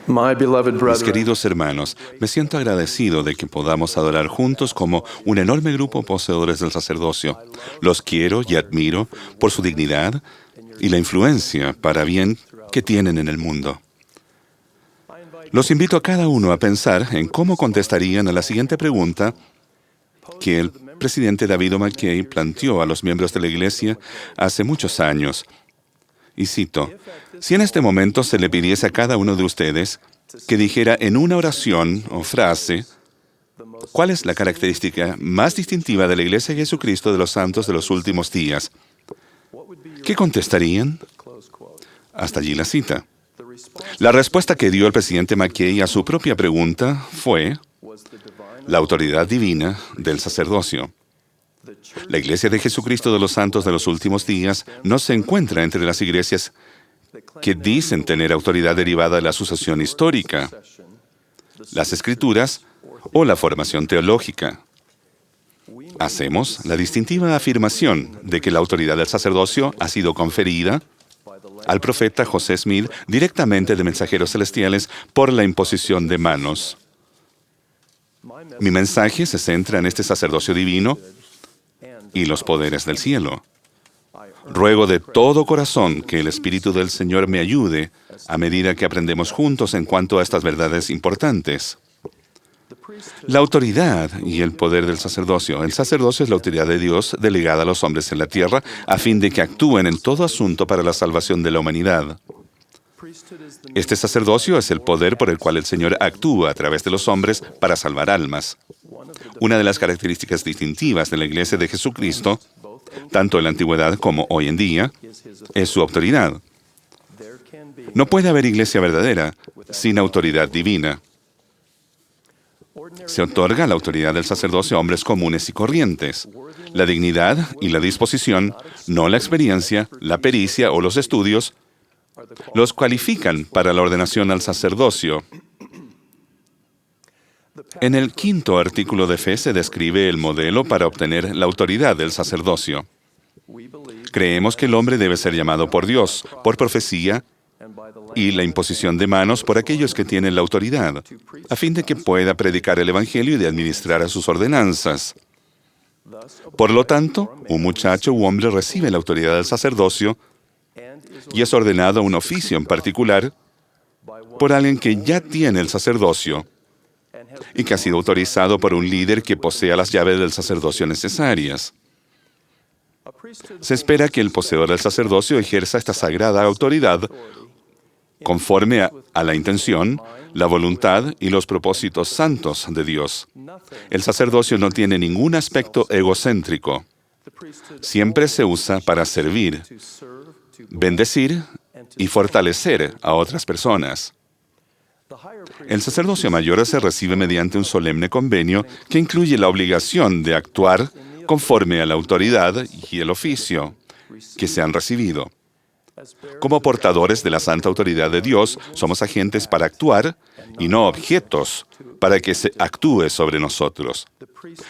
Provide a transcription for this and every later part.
My beloved Mis brethren, queridos hermanos, me siento agradecido de que podamos adorar juntos como un enorme grupo poseedores del sacerdocio. Los quiero y admiro por su dignidad y la influencia para bien que tienen en el mundo. Los invito a cada uno a pensar en cómo contestarían a la siguiente pregunta que el presidente David O. McKay planteó a los miembros de la Iglesia hace muchos años. Y cito, si en este momento se le pidiese a cada uno de ustedes que dijera en una oración o frase, ¿cuál es la característica más distintiva de la Iglesia de Jesucristo de los Santos de los últimos días? ¿Qué contestarían? Hasta allí la cita. La respuesta que dio el presidente McKay a su propia pregunta fue la autoridad divina del sacerdocio. La Iglesia de Jesucristo de los Santos de los últimos días no se encuentra entre las iglesias que dicen tener autoridad derivada de la sucesión histórica, las Escrituras o la formación teológica. Hacemos la distintiva afirmación de que la autoridad del sacerdocio ha sido conferida al profeta José Smith directamente de mensajeros celestiales por la imposición de manos. Mi mensaje se centra en este sacerdocio divino y los poderes del cielo. Ruego de todo corazón que el Espíritu del Señor me ayude a medida que aprendemos juntos en cuanto a estas verdades importantes. La autoridad y el poder del sacerdocio. El sacerdocio es la autoridad de Dios delegada a los hombres en la tierra a fin de que actúen en todo asunto para la salvación de la humanidad. Este sacerdocio es el poder por el cual el Señor actúa a través de los hombres para salvar almas. Una de las características distintivas de la Iglesia de Jesucristo, tanto en la antigüedad como hoy en día, es su autoridad. No puede haber iglesia verdadera sin autoridad divina. Se otorga la autoridad del sacerdocio a hombres comunes y corrientes. La dignidad y la disposición, no la experiencia, la pericia o los estudios, los cualifican para la ordenación al sacerdocio. En el 5º artículo de fe se describe el modelo para obtener la autoridad del sacerdocio. Creemos que el hombre debe ser llamado por Dios, por profecía y la imposición de manos por aquellos que tienen la autoridad, a fin de que pueda predicar el Evangelio y de administrar a sus ordenanzas. Por lo tanto, un muchacho u hombre recibe la autoridad del sacerdocio y es ordenado a un oficio en particular por alguien que ya tiene el sacerdocio y que ha sido autorizado por un líder que posea las llaves del sacerdocio necesarias. Se espera que el poseedor del sacerdocio ejerza esta sagrada autoridad conforme a la intención, la voluntad y los propósitos santos de Dios. El sacerdocio no tiene ningún aspecto egocéntrico. Siempre se usa para servir, bendecir y fortalecer a otras personas. El sacerdocio mayor se recibe mediante un solemne convenio que incluye la obligación de actuar conforme a la autoridad y el oficio que se han recibido. Como portadores de la santa autoridad de Dios, somos agentes para actuar y no objetos para que se actúe sobre nosotros.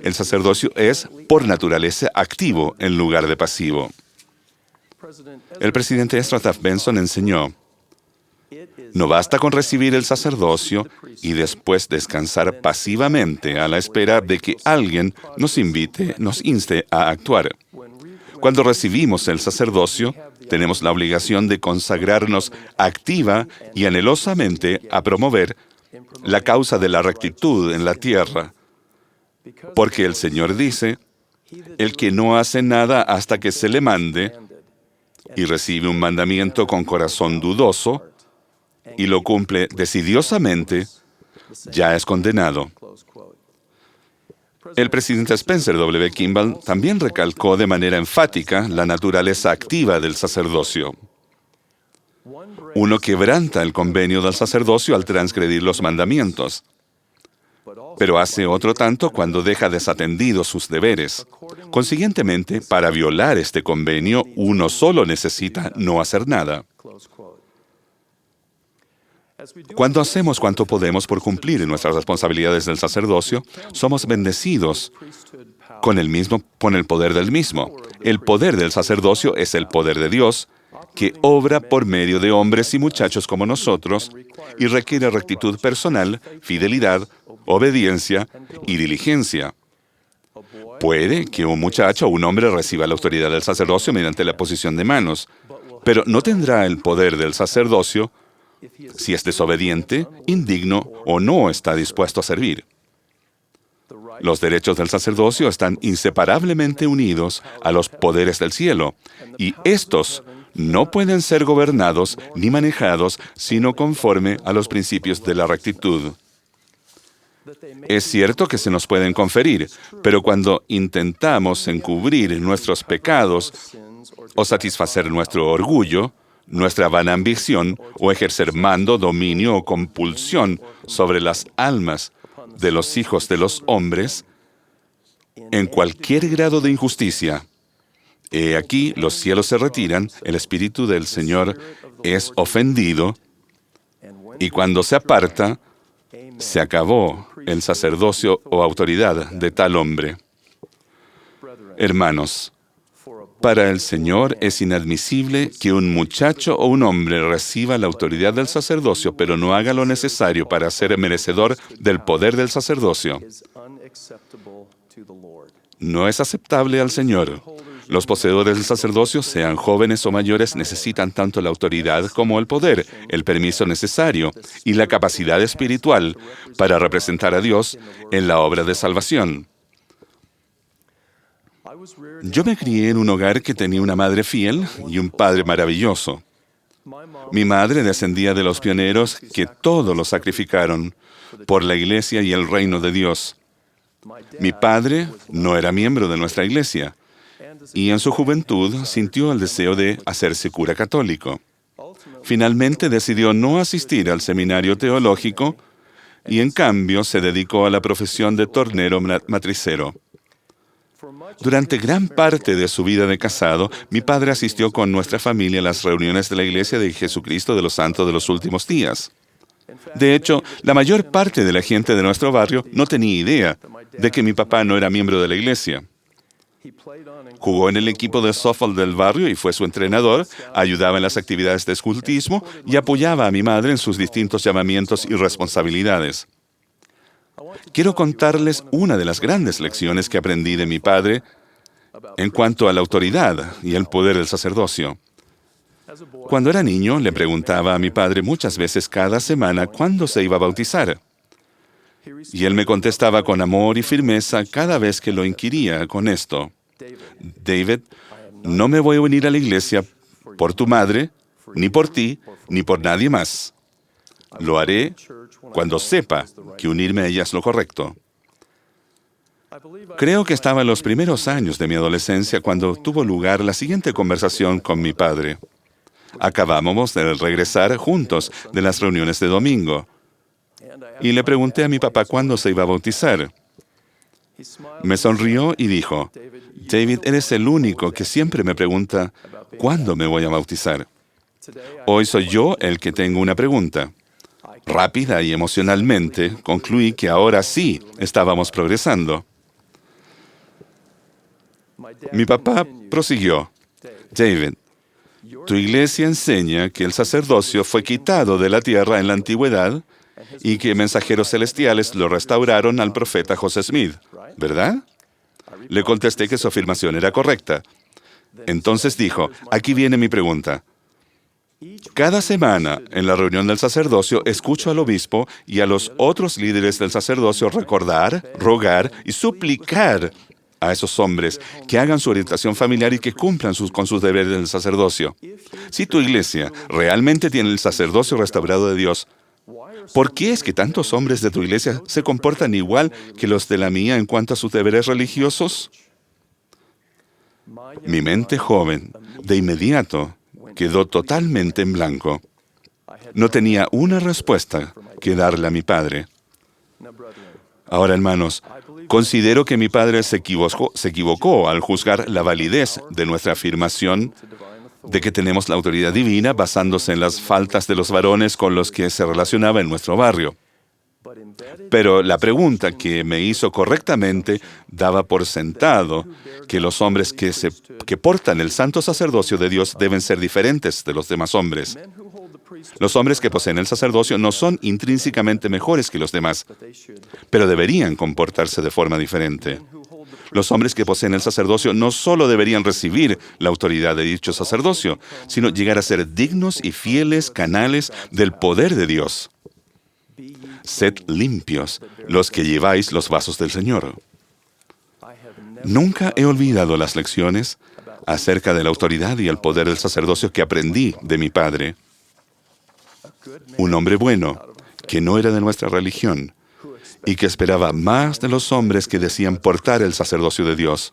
El sacerdocio es, por naturaleza, activo en lugar de pasivo. El presidente Ezra Taft Benson enseñó, no basta con recibir el sacerdocio y después descansar pasivamente a la espera de que alguien nos inste a actuar. Cuando recibimos el sacerdocio, tenemos la obligación de consagrarnos activa y anhelosamente a promover la causa de la rectitud en la tierra. Porque el Señor dice, el que no hace nada hasta que se le mande y recibe un mandamiento con corazón dudoso y lo cumple decidiosamente, ya es condenado. El presidente Spencer W. Kimball también recalcó de manera enfática la naturaleza activa del sacerdocio. Uno quebranta el convenio del sacerdocio al transgredir los mandamientos, pero hace otro tanto cuando deja desatendidos sus deberes. Consiguientemente, para violar este convenio, uno solo necesita no hacer nada. Cuando hacemos cuanto podemos por cumplir nuestras responsabilidades del sacerdocio, somos bendecidos con el poder del mismo. El poder del sacerdocio es el poder de Dios, que obra por medio de hombres y muchachos como nosotros y requiere rectitud personal, fidelidad, obediencia y diligencia. Puede que un muchacho o un hombre reciba la autoridad del sacerdocio mediante la posición de manos, pero no tendrá el poder del sacerdocio si es desobediente, indigno o no está dispuesto a servir. Los derechos del sacerdocio están inseparablemente unidos a los poderes del cielo, y estos no pueden ser gobernados ni manejados sino conforme a los principios de la rectitud. Es cierto que se nos pueden conferir, pero cuando intentamos encubrir nuestros pecados o satisfacer nuestro orgullo, nuestra vana ambición o ejercer mando, dominio o compulsión sobre las almas de los hijos de los hombres, en cualquier grado de injusticia, he aquí los cielos se retiran, el Espíritu del Señor es ofendido, y cuando se aparta, se acabó el sacerdocio o autoridad de tal hombre. Hermanos, para el Señor es inadmisible que un muchacho o un hombre reciba la autoridad del sacerdocio, pero no haga lo necesario para ser merecedor del poder del sacerdocio. No es aceptable al Señor. Los poseedores del sacerdocio, sean jóvenes o mayores, necesitan tanto la autoridad como el poder, el permiso necesario y la capacidad espiritual para representar a Dios en la obra de salvación. Yo me crié en un hogar que tenía una madre fiel y un padre maravilloso. Mi madre descendía de los pioneros que todo lo sacrificaron por la iglesia y el reino de Dios. Mi padre no era miembro de nuestra iglesia y en su juventud sintió el deseo de hacerse cura católico. Finalmente decidió no asistir al seminario teológico y en cambio se dedicó a la profesión de tornero matricero. Durante gran parte de su vida de casado, mi padre asistió con nuestra familia a las reuniones de la Iglesia de Jesucristo de los Santos de los Últimos Días. De hecho, la mayor parte de la gente de nuestro barrio no tenía idea de que mi papá no era miembro de la iglesia. Jugó en el equipo de softball del barrio y fue su entrenador, ayudaba en las actividades de escultismo y apoyaba a mi madre en sus distintos llamamientos y responsabilidades. Quiero contarles una de las grandes lecciones que aprendí de mi padre en cuanto a la autoridad y el poder del sacerdocio. Cuando era niño, le preguntaba a mi padre muchas veces cada semana cuándo se iba a bautizar. Y él me contestaba con amor y firmeza cada vez que lo inquiría con esto. David, no me voy a unir a la iglesia por tu madre, ni por ti, ni por nadie más. Lo haré cuando sepa que unirme a ella es lo correcto. Creo que estaba en los primeros años de mi adolescencia cuando tuvo lugar la siguiente conversación con mi padre. Acabábamos de regresar juntos de las reuniones de domingo. Y le pregunté a mi papá cuándo se iba a bautizar. Me sonrió y dijo, David, eres el único que siempre me pregunta cuándo me voy a bautizar. Hoy soy yo el que tengo una pregunta. Rápida y emocionalmente, concluí que ahora sí estábamos progresando. Mi papá prosiguió, David, tu iglesia enseña que el sacerdocio fue quitado de la tierra en la antigüedad y que mensajeros celestiales lo restauraron al profeta José Smith, ¿verdad? Le contesté que su afirmación era correcta. Entonces dijo, aquí viene mi pregunta. Cada semana, en la reunión del sacerdocio, escucho al obispo y a los otros líderes del sacerdocio recordar, rogar y suplicar a esos hombres que hagan su orientación familiar y que cumplan con sus deberes del sacerdocio. Si tu iglesia realmente tiene el sacerdocio restaurado de Dios, ¿por qué es que tantos hombres de tu iglesia se comportan igual que los de la mía en cuanto a sus deberes religiosos? Mi mente joven, de inmediato, quedó totalmente en blanco. No tenía una respuesta que darle a mi padre. Ahora, hermanos, considero que mi padre se equivocó al juzgar la validez de nuestra afirmación de que tenemos la autoridad divina basándose en las faltas de los varones con los que se relacionaba en nuestro barrio. Pero la pregunta que me hizo correctamente daba por sentado que los hombres que portan el santo sacerdocio de Dios deben ser diferentes de los demás hombres. Los hombres que poseen el sacerdocio no son intrínsecamente mejores que los demás, pero deberían comportarse de forma diferente. Los hombres que poseen el sacerdocio no solo deberían recibir la autoridad de dicho sacerdocio, sino llegar a ser dignos y fieles canales del poder de Dios. Sed limpios los que lleváis los vasos del Señor. Nunca he olvidado las lecciones acerca de la autoridad y el poder del sacerdocio que aprendí de mi padre. Un hombre bueno, que no era de nuestra religión, y que esperaba más de los hombres que decían portar el sacerdocio de Dios.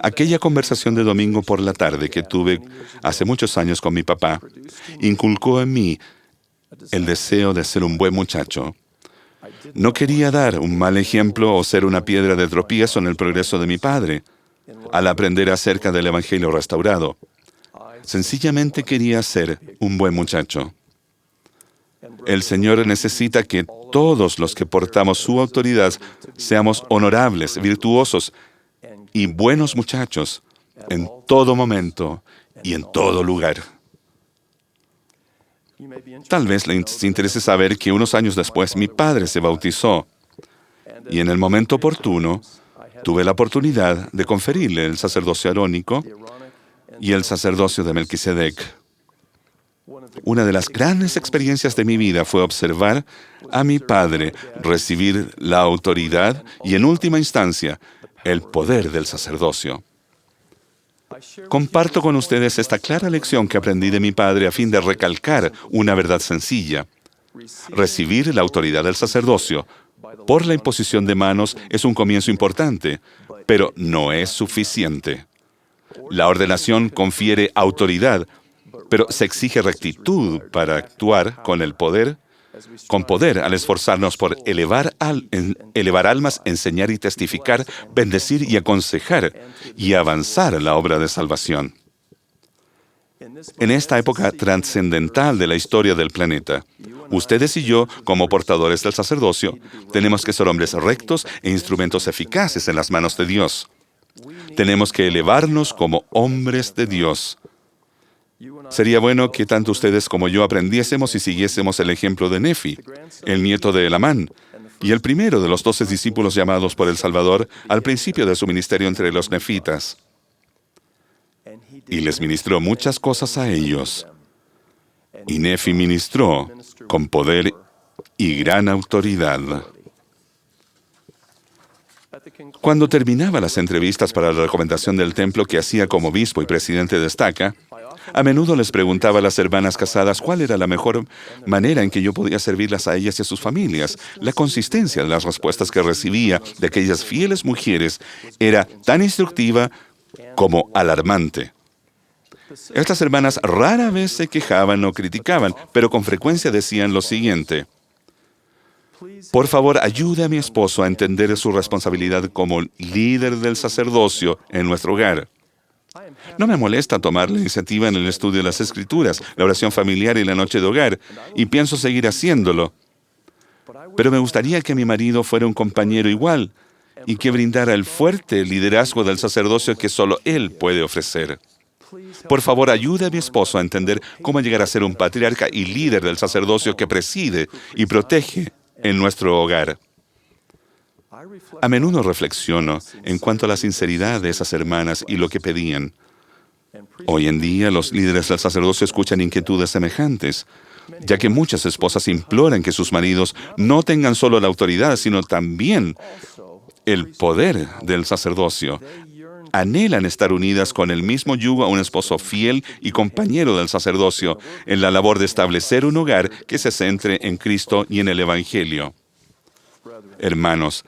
Aquella conversación de domingo por la tarde que tuve hace muchos años con mi papá, inculcó en mí el deseo de ser un buen muchacho. No quería dar un mal ejemplo o ser una piedra de tropiezo en el progreso de mi padre al aprender acerca del Evangelio restaurado. Sencillamente quería ser un buen muchacho. El Señor necesita que todos los que portamos su autoridad seamos honorables, virtuosos y buenos muchachos en todo momento y en todo lugar. Tal vez les interese saber que unos años después mi padre se bautizó y en el momento oportuno tuve la oportunidad de conferirle el sacerdocio arónico y el sacerdocio de Melquisedec. Una de las grandes experiencias de mi vida fue observar a mi padre recibir la autoridad y, en última instancia, el poder del sacerdocio. Comparto con ustedes esta clara lección que aprendí de mi padre a fin de recalcar una verdad sencilla. Recibir la autoridad del sacerdocio por la imposición de manos es un comienzo importante, pero no es suficiente. La ordenación confiere autoridad, pero se exige rectitud para actuar con poder al esforzarnos por elevar almas, enseñar y testificar, bendecir y aconsejar y avanzar la obra de salvación. En esta época trascendental de la historia del planeta, ustedes y yo, como portadores del sacerdocio, tenemos que ser hombres rectos e instrumentos eficaces en las manos de Dios. Tenemos que elevarnos como hombres de Dios. Sería bueno que tanto ustedes como yo aprendiésemos y siguiésemos el ejemplo de Nefi, el nieto de Elamán, y el primero de los 12 discípulos llamados por el Salvador al principio de su ministerio entre los nefitas. Y les ministró muchas cosas a ellos. Y Nefi ministró con poder y gran autoridad. Cuando terminaba las entrevistas para la recomendación del templo que hacía como obispo y presidente de Estaca, a menudo les preguntaba a las hermanas casadas cuál era la mejor manera en que yo podía servirlas a ellas y a sus familias. La consistencia de las respuestas que recibía de aquellas fieles mujeres era tan instructiva como alarmante. Estas hermanas rara vez se quejaban o criticaban, pero con frecuencia decían lo siguiente: por favor, ayude a mi esposo a entender su responsabilidad como líder del sacerdocio en nuestro hogar. No me molesta tomar la iniciativa en el estudio de las Escrituras, la oración familiar y la noche de hogar, y pienso seguir haciéndolo. Pero me gustaría que mi marido fuera un compañero igual y que brindara el fuerte liderazgo del sacerdocio que solo él puede ofrecer. Por favor, ayude a mi esposo a entender cómo llegar a ser un patriarca y líder del sacerdocio que preside y protege en nuestro hogar. A menudo reflexiono en cuanto a la sinceridad de esas hermanas y lo que pedían. Hoy en día, los líderes del sacerdocio escuchan inquietudes semejantes, ya que muchas esposas imploran que sus maridos no tengan solo la autoridad, sino también el poder del sacerdocio. Anhelan estar unidas con el mismo yugo a un esposo fiel y compañero del sacerdocio en la labor de establecer un hogar que se centre en Cristo y en el Evangelio. Hermanos,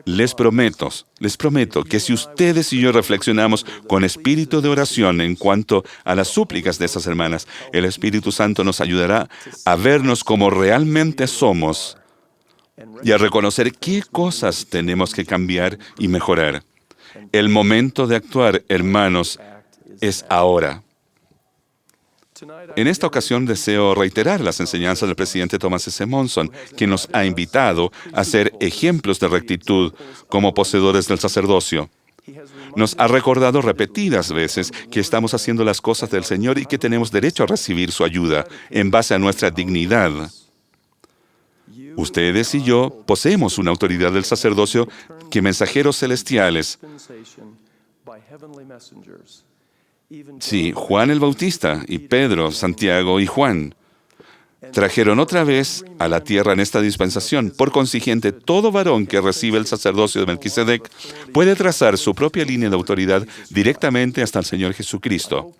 les prometo que si ustedes y yo reflexionamos con espíritu de oración en cuanto a las súplicas de esas hermanas, el Espíritu Santo nos ayudará a vernos como realmente somos y a reconocer qué cosas tenemos que cambiar y mejorar. El momento de actuar, hermanos, es ahora. En esta ocasión deseo reiterar las enseñanzas del presidente Thomas S. Monson, quien nos ha invitado a ser ejemplos de rectitud como poseedores del sacerdocio. Nos ha recordado repetidas veces que estamos haciendo las cosas del Señor y que tenemos derecho a recibir su ayuda en base a nuestra dignidad. Ustedes y yo poseemos una autoridad del sacerdocio que mensajeros celestiales. Sí, Juan el Bautista y Pedro, Santiago y Juan trajeron otra vez a la tierra en esta dispensación. Por consiguiente, todo varón que recibe el sacerdocio de Melquisedec puede trazar su propia línea de autoridad directamente hasta el Señor Jesucristo.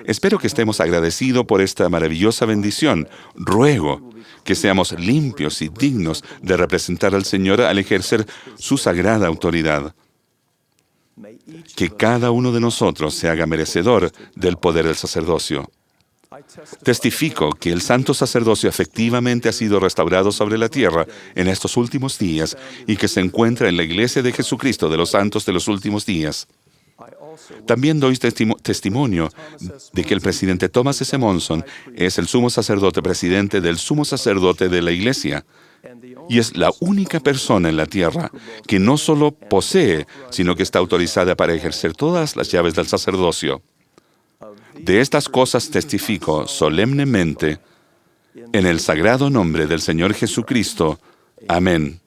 Espero que estemos agradecidos por esta maravillosa bendición. Ruego que seamos limpios y dignos de representar al Señor al ejercer su sagrada autoridad. Que cada uno de nosotros se haga merecedor del poder del sacerdocio. Testifico que el santo sacerdocio efectivamente ha sido restaurado sobre la tierra en estos últimos días y que se encuentra en la Iglesia de Jesucristo de los Santos de los Últimos Días. También doy testimonio de que el presidente Thomas S. Monson es el sumo sacerdote presidente del sumo sacerdote de la Iglesia y es la única persona en la tierra que no solo posee, sino que está autorizada para ejercer todas las llaves del sacerdocio. De estas cosas testifico solemnemente en el sagrado nombre del Señor Jesucristo. Amén.